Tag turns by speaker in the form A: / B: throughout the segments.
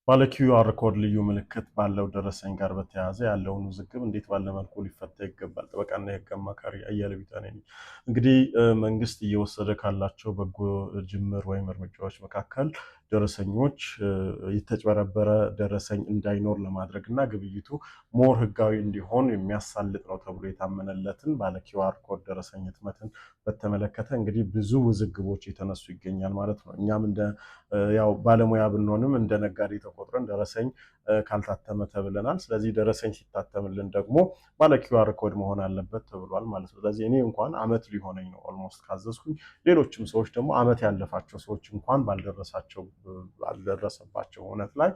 A: ባለ ኪውአር ኮድ ልዩ ምልክት ባለው ደረሰኝ ጋር በተያያዘ ያለውን ውዝግብ እንዴት ባለ መልኩ ሊፈታ ይገባል? ጠበቃና የህግ አማካሪ አያሌው ቢታኔ ነኝ። እንግዲህ መንግስት እየወሰደ ካላቸው በጎ ጅምር ወይም እርምጃዎች መካከል ደረሰኞች የተጭበረበረ ደረሰኝ እንዳይኖር ለማድረግ እና ግብይቱ ሞር ህጋዊ እንዲሆን የሚያሳልጥ ነው ተብሎ የታመነለትን ባለ ኪውአር ኮድ ደረሰኝ ህትመትን በተመለከተ እንግዲህ ብዙ ውዝግቦች የተነሱ ይገኛል ማለት ነው። እኛም እንደ ያው ባለሙያ ብንሆንም እንደ ነጋዴ ተቆጥረን ደረሰኝ ካልታተመ ተብለናል። ስለዚህ ደረሰኝ ሲታተምልን ደግሞ ባለ ኪውአር ኮድ መሆን አለበት ተብሏል ማለት ነው። ስለዚህ እኔ እንኳን አመት ሊሆነኝ ነው ኦልሞስት ካዘዝኩኝ፣ ሌሎችም ሰዎች ደግሞ አመት ያለፋቸው ሰዎች እንኳን ባልደረሰባቸው እውነት ላይ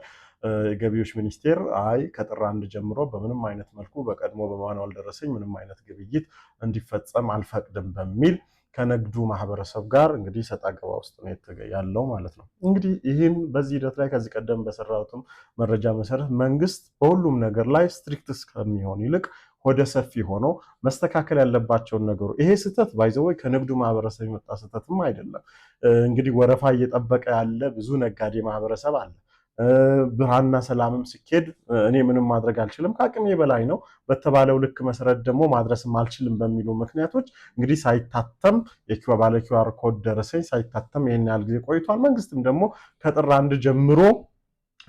A: ገቢዎች ሚኒስቴር አይ ከጥር 1 ጀምሮ በምንም አይነት መልኩ በቀድሞ በማኑዋል ደረሰኝ ምንም አይነት ግብይት እንዲፈጸም አልፈቅድም በሚል ከንግዱ ማህበረሰብ ጋር እንግዲህ ሰጣ ገባ ውስጥ ነው ያለው ማለት ነው። እንግዲህ ይህን በዚህ ሂደት ላይ ከዚህ ቀደም በሰራሁትም መረጃ መሰረት መንግስት በሁሉም ነገር ላይ ስትሪክት እስከሚሆን ይልቅ ወደ ሰፊ ሆኖ መስተካከል ያለባቸውን ነገሩ ይሄ ስህተት ባይዘወይ ከንግዱ ማህበረሰብ የመጣ ስህተትም አይደለም። እንግዲህ ወረፋ እየጠበቀ ያለ ብዙ ነጋዴ ማህበረሰብ አለ። ብርሃንና ሰላምም ሲኬድ እኔ ምንም ማድረግ አልችልም ከአቅሜ በላይ ነው በተባለው ልክ መሰረት ደግሞ ማድረስም አልችልም በሚሉ ምክንያቶች እንግዲህ ሳይታተም ባለ ኪውአር ኮድ ደረሰኝ ሳይታተም ይሄን ያህል ጊዜ ቆይቷል። መንግስትም ደግሞ ከጥር 1 ጀምሮ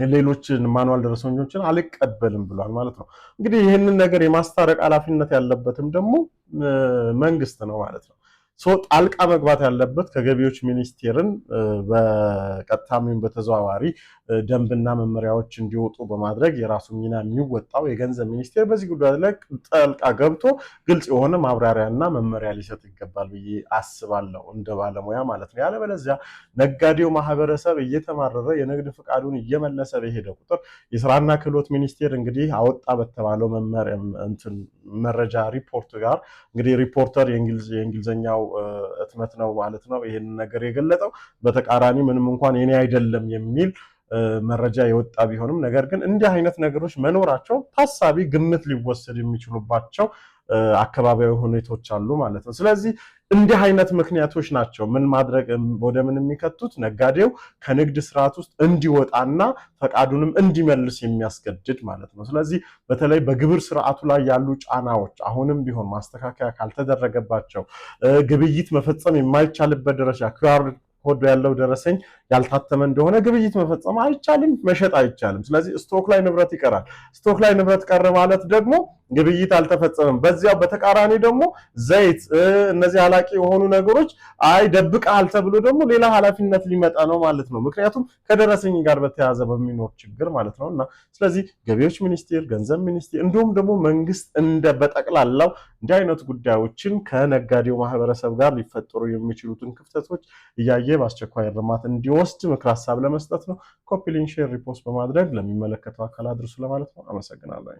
A: ሌሎችን ማኑዋል ደረሰኞችን አልቀበልም ብሏል ማለት ነው። እንግዲህ ይህንን ነገር የማስታረቅ ኃላፊነት ያለበትም ደግሞ መንግስት ነው ማለት ነው። ጣልቃ መግባት ያለበት ከገቢዎች ሚኒስቴርን በቀጥታም በተዘዋዋሪ ደንብና መመሪያዎች እንዲወጡ በማድረግ የራሱ ሚና የሚወጣው የገንዘብ ሚኒስቴር በዚህ ጉዳይ ላይ ጣልቃ ገብቶ ግልጽ የሆነ ማብራሪያና መመሪያ ሊሰጥ ይገባል ብዬ አስባለሁ እንደ ባለሙያ ማለት ነው። ያለበለዚያ ነጋዴው ማህበረሰብ እየተማረረ የንግድ ፍቃዱን እየመለሰ በሄደ ቁጥር የስራና ክህሎት ሚኒስቴር እንግዲህ አወጣ በተባለው መመሪያ መረጃ ሪፖርት ጋር እንግዲህ ሪፖርተር የእንግሊዝኛው እትመት ነው ማለት ነው ይሄን ነገር የገለጠው። በተቃራኒ ምንም እንኳን የኔ አይደለም የሚል መረጃ የወጣ ቢሆንም ነገር ግን እንዲህ አይነት ነገሮች መኖራቸው ታሳቢ ግምት ሊወሰድ የሚችሉባቸው አካባቢያዊ ሁኔታዎች አሉ ማለት ነው። ስለዚህ እንዲህ አይነት ምክንያቶች ናቸው ምን ማድረግ ወደ ምን የሚከቱት ነጋዴው ከንግድ ስርዓት ውስጥ እንዲወጣና ፈቃዱንም እንዲመልስ የሚያስገድድ ማለት ነው። ስለዚህ በተለይ በግብር ስርዓቱ ላይ ያሉ ጫናዎች አሁንም ቢሆን ማስተካከያ ካልተደረገባቸው ግብይት መፈጸም የማይቻልበት ደረጃ ኪውአር ኮድ ያለው ደረሰኝ ያልታተመ እንደሆነ ግብይት መፈጸም አይቻልም፣ መሸጥ አይቻልም። ስለዚህ ስቶክ ላይ ንብረት ይቀራል። ስቶክ ላይ ንብረት ቀረ ማለት ደግሞ ግብይት አልተፈጸመም። በዚያው በተቃራኒ ደግሞ ዘይት፣ እነዚህ አላቂ የሆኑ ነገሮች አይ ደብቀሃል ተብሎ ደግሞ ሌላ ኃላፊነት ሊመጣ ነው ማለት ነው። ምክንያቱም ከደረሰኝ ጋር በተያያዘ በሚኖር ችግር ማለት ነውና ስለዚህ ገቢዎች ሚኒስቴር፣ ገንዘብ ሚኒስቴር እንዲሁም ደግሞ መንግስት እንደ በጠቅላላው እንዲህ አይነት ጉዳዮችን ከነጋዴው ማህበረሰብ ጋር ሊፈጠሩ የሚችሉትን ክፍተቶች እያየ በአስቸኳይ እርማት እንዲወስድ ምክር ሀሳብ ለመስጠት ነው። ኮፒ ሊንክ፣ ሼር፣ ሪፖስት በማድረግ ለሚመለከተው አካል አድርሱ ለማለት ነው። አመሰግናለሁ።